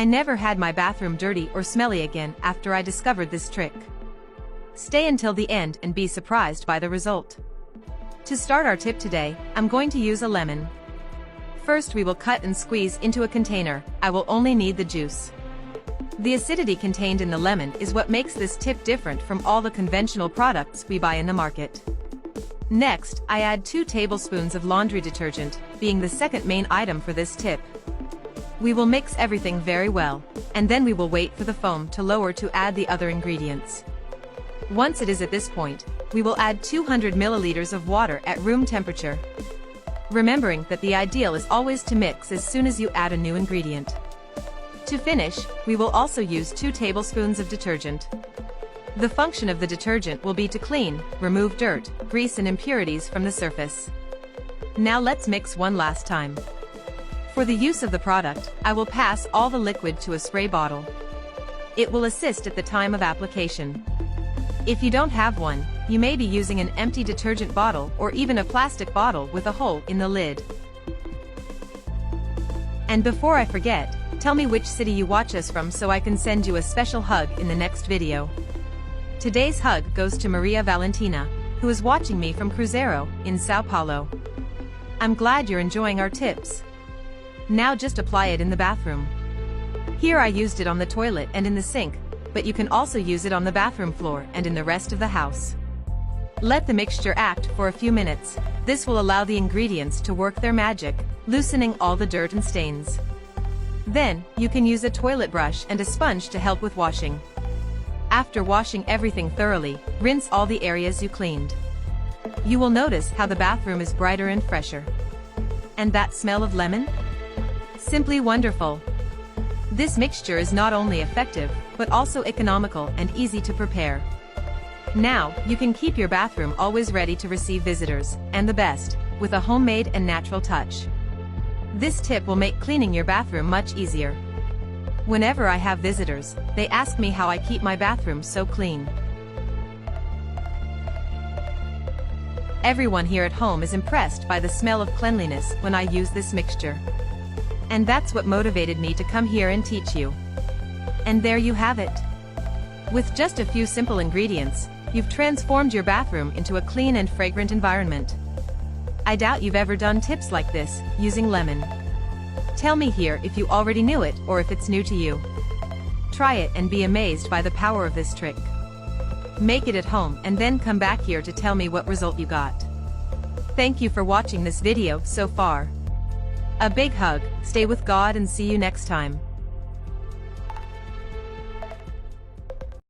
I never had my bathroom dirty or smelly again after I discovered this trick. Stay until the end and be surprised by the result. To start our tip today, I'm going to use a lemon. First we will cut and squeeze into a container. I will only need the juice. The acidity contained in the lemon is what makes this tip different from all the conventional products we buy in the market. Next, I add 2 tablespoons of laundry detergent, being the second main item for this tip. We will mix everything very well, and then we will wait for the foam to lower to add the other ingredients. Once it is at this point, we will add 200 milliliters of water at room temperature. Remembering that the ideal is always to mix as soon as you add a new ingredient. To finish, we will also use 2 tablespoons of detergent. The function of the detergent will be to clean, remove dirt, grease and impurities from the surface. Now let's mix one last time. For the use of the product, I will pass all the liquid to a spray bottle. It will assist at the time of application. If you don't have one, you may be using an empty detergent bottle or even a plastic bottle with a hole in the lid. And before I forget, tell me which city you watch us from so I can send you a special hug in the next video. Today's hug goes to Maria Valentina, who is watching me from Cruzeiro, in Sao Paulo. I'm glad you're enjoying our tips. Now just apply it in the bathroom. Here I used it on the toilet and in the sink, but you can also use it on the bathroom floor and in the rest of the house. Let the mixture act for a few minutes. This will allow the ingredients to work their magic, loosening all the dirt and stains. Then, you can use a toilet brush and a sponge to help with washing. After washing everything thoroughly, rinse all the areas you cleaned. You will notice how the bathroom is brighter and fresher. And that smell of lemon? Simply wonderful. This mixture is not only effective, but also economical and easy to prepare. Now, you can keep your bathroom always ready to receive visitors, and the best, with a homemade and natural touch. This tip will make cleaning your bathroom much easier. Whenever I have visitors, they ask me how I keep my bathroom so clean. Everyone here at home is impressed by the smell of cleanliness when I use this mixture. And that's what motivated me to come here and teach you. And there you have it. With just a few simple ingredients, you've transformed your bathroom into a clean and fragrant environment. I doubt you've ever done tips like this, using lemon. Tell me here if you already knew it or if it's new to you. Try it and be amazed by the power of this trick. Make it at home and then come back here to tell me what result you got. Thank you for watching this video so far. A big hug, stay with God and see you next time.